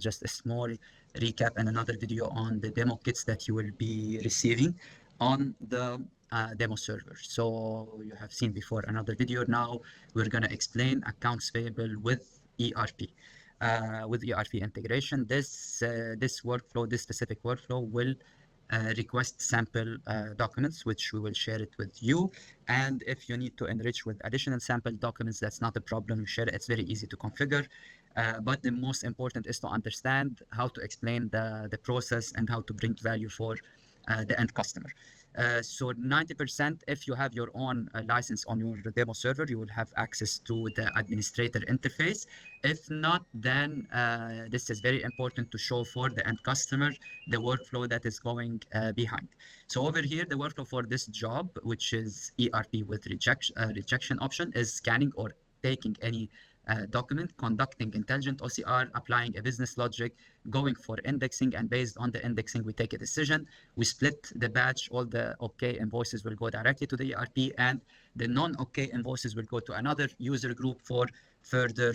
just a small recap and another video on the demo kits that you will be receiving on the demo server. So you have seen before another video. Now we're going to explain accounts payable with ERP. With ERP integration, this workflow, this specific workflow will request sample documents, which we will share it with you. And if you need to enrich with additional sample documents, that's not a problem. You share it. It's very easy to configure. But the most important is to understand how to explain the process and how to bring value for the end customer. So 90%, if you have your own license on your demo server, you will have access to the administrator interface. If not, then this is very important to show for the end customer the workflow that is going behind. So over here, the workflow for this job, which is ERP with rejection option, is scanning or taking any document, conducting intelligent OCR, applying a business logic, going for indexing, and based on the indexing, we take a decision. We split the batch. All the OK invoices will go directly to the ERP, and the non-OK invoices will go to another user group for further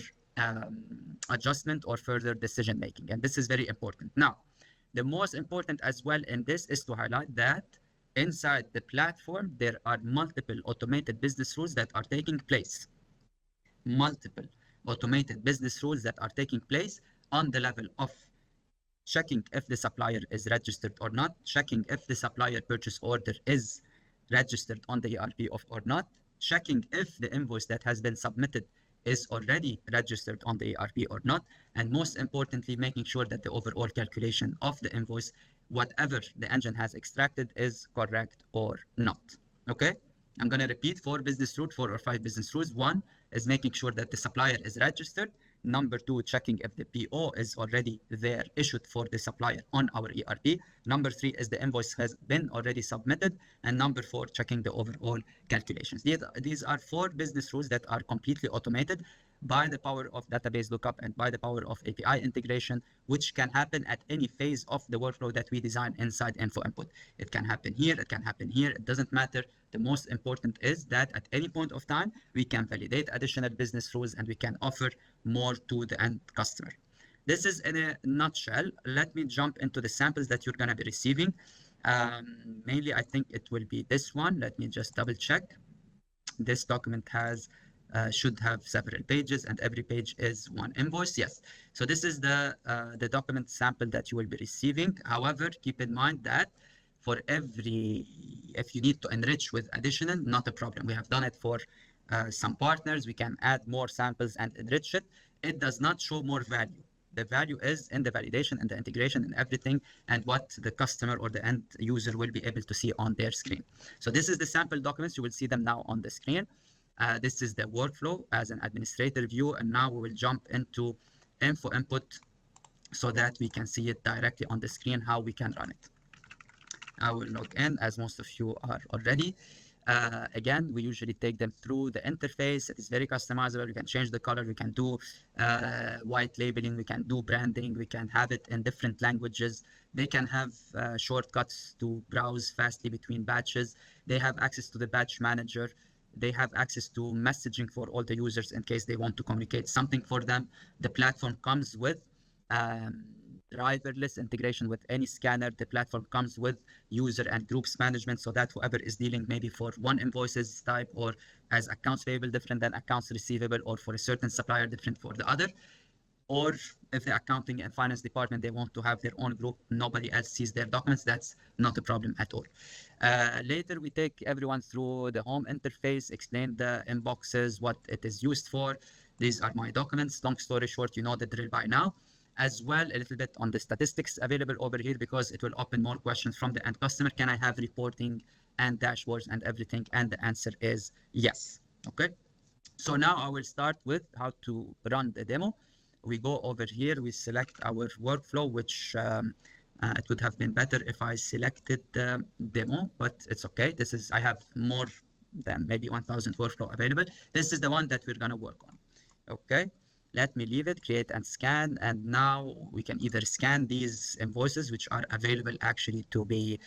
adjustment or further decision making. And this is very important. Now, the most important as well in this is to highlight that inside the platform, there are multiple automated business rules that are taking place. Multiple automated business rules that are taking place on the level of checking if the supplier is registered or not, checking if the supplier purchase order is registered on the ERP or not, checking if the invoice that has been submitted is already registered on the ERP or not, and most importantly, making sure that the overall calculation of the invoice, whatever the engine has extracted, is correct or not. Okay? I'm going to repeat 4 or 5 business rules. 1 is making sure that the supplier is registered. Number 2, checking if the PO is already there, issued for the supplier on our ERP. Number 3 is the invoice has been already submitted. And number 4, checking the overall calculations. These are 4 business rules that are completely automated by the power of database lookup and by the power of API integration, which can happen at any phase of the workflow that we design inside Info Input. It can happen here, it can happen here, it doesn't matter. The most important is that at any point of time, we can validate additional business rules and we can offer more to the end customer. This is in a nutshell. Let me jump into the samples that you're going to be receiving. Mainly, I think it will be this one. Let me just double check. This document should have several pages, and every page is one invoice. Yes. So this is the document sample that you will be receiving. However, keep in mind that for if you need to enrich with additional, not a problem. We have done it for some partners. We can add more samples and enrich it. It does not show more value. The value is in the validation and the integration and everything, and what the customer or the end user will be able to see on their screen. So this is the sample documents. You will see them now on the screen. This is the workflow as an administrator view, and now we will jump into Info Input so that we can see it directly on the screen, how we can run it. I will log in, as most of you are already. Again, we usually take them through the interface. It is very customizable. We can change the color. We can do white labeling. We can do branding. We can have it in different languages. They can have shortcuts to browse fastly between batches. They have access to the batch manager. They have access to messaging for all the users in case they want to communicate something for them. The platform comes with driverless integration with any scanner. The platform comes with user and groups management, so that whoever is dealing maybe for one invoices type or as accounts payable different than accounts receivable, or for a certain supplier different for the other, or if the accounting and finance department, they want to have their own group, nobody else sees their documents, that's not a problem at all. Later, we take everyone through the home interface, explain the inboxes, what it is used for. These are my documents. Long story short, you know the drill by now. As well, a little bit on the statistics available over here, because it will open more questions from the end customer. Can I have reporting and dashboards and everything? And the answer is yes. Okay. So now I will start with how to run the demo. We go over here, we select our workflow, which it would have been better if I selected the demo, but it's okay. I have more than maybe 1,000 workflow available. This is the one that we're going to work on. Okay. Let me leave it, create and scan. And now we can either scan these invoices, which are available actually to be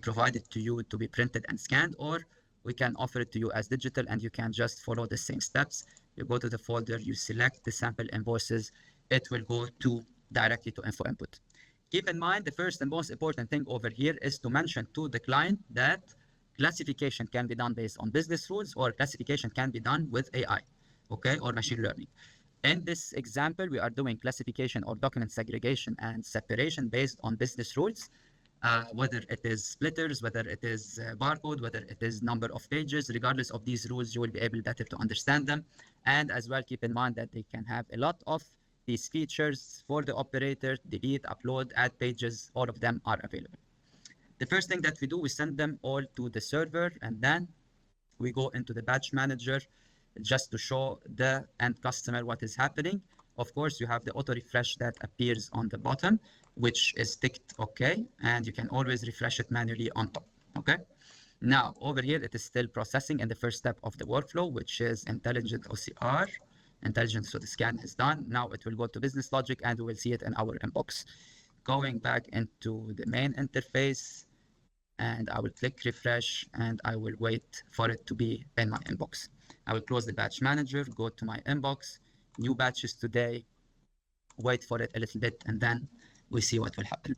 provided to you, to be printed and scanned, or we can offer it to you as digital, and you can just follow the same steps. You go to the folder, you select the sample invoices. It will go to directly to info input. Keep in mind, the first and most important thing over here is to mention to the client that classification can be done based on business rules, or classification can be done with AI, okay, or machine learning. In this example, we are doing classification or document segregation and separation based on business rules, whether it is splitters, whether it is barcode, whether it is number of pages. Regardless of these rules, you will be able better to understand them. And as well, keep in mind that they can have a lot of these features for the operator: delete, upload, add pages, all of them are available. The first thing that we do, we send them all to the server, and then we go into the batch manager just to show the end customer what is happening. Of course, you have the auto refresh that appears on the bottom, which is ticked OK, and you can always refresh it manually on top. Okay. Now, over here, it is still processing in the first step of the workflow, which is intelligent OCR. Intelligent, so the scan is done. Now it will go to business logic, and we will see it in our inbox. Going back into the main interface, and I will click refresh, and I will wait for it to be in my inbox. I will close the batch manager, go to my inbox, new batches today, wait for it a little bit, and then we see what will happen.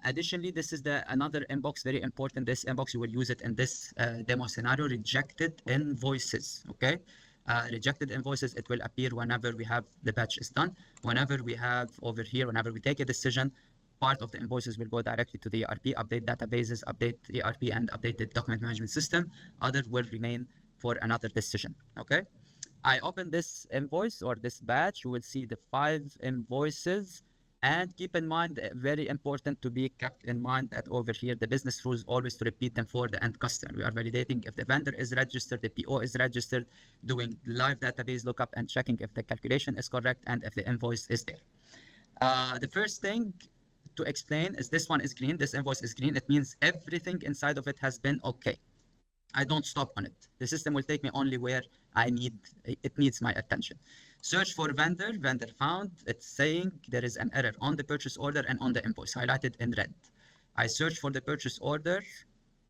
Additionally, this is another inbox, very important. This inbox, you will use it in this demo scenario: rejected invoices. Okay, rejected invoices, it will appear whenever we have the batch is done. Whenever we have over here, whenever we take a decision, part of the invoices will go directly to the ERP, update databases, update ERP, and update the document management system. Others will remain for another decision. Okay, I open this invoice or this batch. You will see the 5 invoices. And keep in mind, very important to be kept in mind, that over here, the business rules always to repeat them for the end customer. We are validating if the vendor is registered, the PO is registered, doing live database lookup and checking if the calculation is correct and if the invoice is there. The first thing to explain is this one is green. This invoice is green. It means everything inside of it has been okay. I don't stop on it. The system will take me only where it needs my attention. Search for vendor, vendor found. It's saying there is an error on the purchase order and on the invoice, highlighted in red. I search for the purchase order.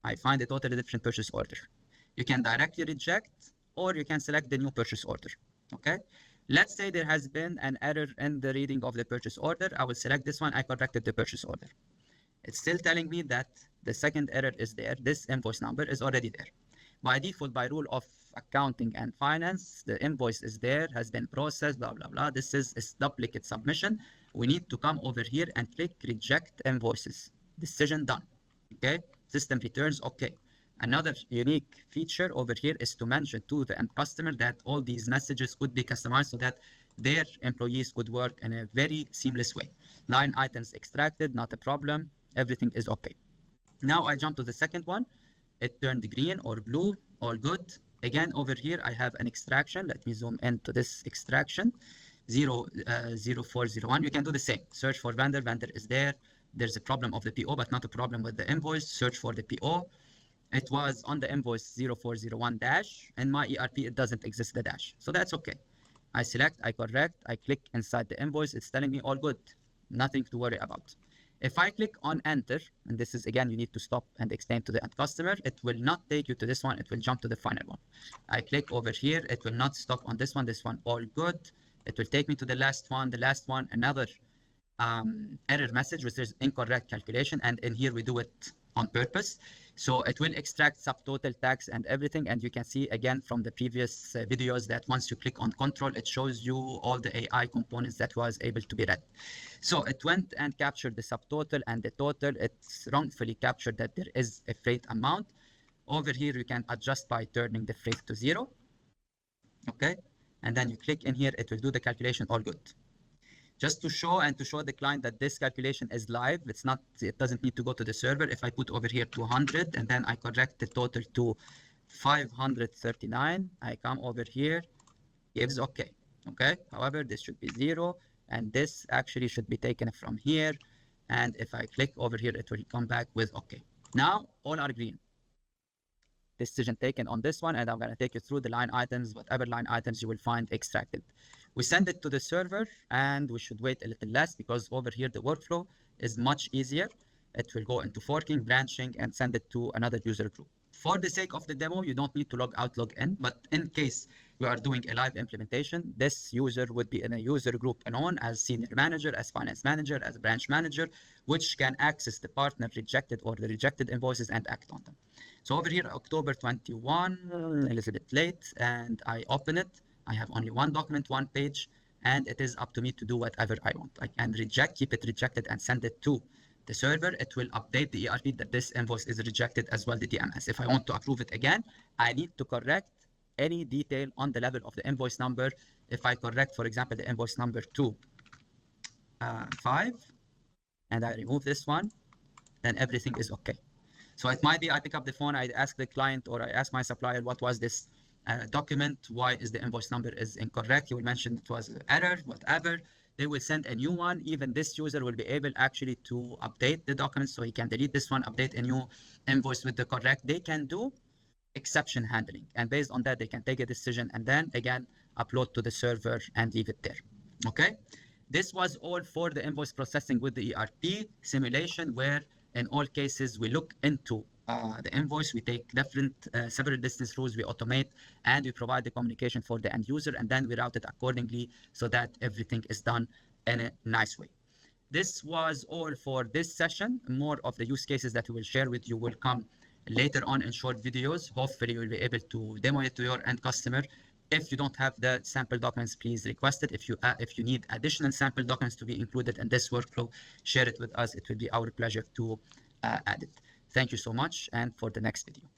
I find a totally different purchase order. You can directly reject, or you can select the new purchase order. Okay. Let's say there has been an error in the reading of the purchase order. I will select this one. I corrected the purchase order. It's still telling me that the second error is there. This invoice number is already there. By default, by rule of accounting and finance, the invoice is there, has been processed, blah, blah, blah. This is a duplicate submission. We need to come over here and click reject invoices. Decision done. Okay. System returns okay. Another unique feature over here is to mention to the end customer that all these messages could be customized so that their employees could work in a very seamless way. Line items extracted, not a problem. Everything is okay. Now I jump to the second one. It turned green or blue, all good. Again, over here, I have an extraction. Let me zoom into this extraction. 0401. You can do the same. Search for vendor. Vendor is there. There's a problem of the PO, but not a problem with the invoice. Search for the PO. It was on the invoice 0401 dash. In my ERP, it doesn't exist the dash. So that's okay. I select, I correct, I click inside the invoice. It's telling me all good. Nothing to worry about. If I click on enter, and this is again, you need to stop and explain to the end customer, it will not take you to this one. It will jump to the final one. I click over here. It will not stop on this one. This one, all good. It will take me to the last one. The last one, another error message, which is incorrect calculation. And in here, we do it on purpose. So it will extract subtotal, tax, and everything. And you can see again from the previous videos that once you click on control, it shows you all the AI components that was able to be read. So it went and captured the subtotal and the total. It's wrongfully captured that there is a freight amount. Over here, you can adjust by turning the freight to 0. Okay. And then you click in here, it will do the calculation, all good. Just to show the client that this calculation is live, it doesn't need to go to the server. If I put over here 200 and then I correct the total to 539, I come over here, gives okay. Okay. However, this should be 0, and this actually should be taken from here. And if I click over here, it will come back with okay. Now all are green. Decision taken on this one, and I'm going to take you through the line items, whatever line items you will find extracted. We send it to the server, and we should wait a little less because over here the workflow is much easier. It will go into forking, branching, and send it to another user group. For the sake of the demo, you don't need to log out, log in, but in case we are doing a live implementation. This user would be in a user group known as senior manager, as finance manager, as branch manager, which can access the partner rejected or the rejected invoices and act on them. So over here, October 21, a little bit late, and I open it. I have only one document, one page, and it is up to me to do whatever I want. I can reject, keep it rejected, and send it to the server. It will update the ERP that this invoice is rejected, as well the DMS. If I want to approve it again, I need to correct any detail on the level of the invoice number. If I correct, for example, the invoice number to 5, and I remove this one, then everything is okay. So it might be I pick up the phone, I ask the client or I ask my supplier, what was this document? Why is the invoice number is incorrect? You will mention it was an error, whatever. They will send a new one. Even this user will be able actually to update the document, so he can delete this one, update a new invoice with the correct. They can do exception handling, and based on that, they can take a decision and then again upload to the server and leave it there. Okay, this was all for the invoice processing with the ERP simulation, where in all cases we look into the invoice, we take different several business rules, we automate, and we provide the communication for the end user, and then we route it accordingly so that everything is done in a nice way. This was all for this session. More of the use cases that we will share with you will come later on in short videos. Hopefully you will be able to demo it to your end customer. If you don't have the sample documents, please request it. If you need additional sample documents to be included in this workflow, share it with us. It will be our pleasure to add it. Thank you so much, and for the next video.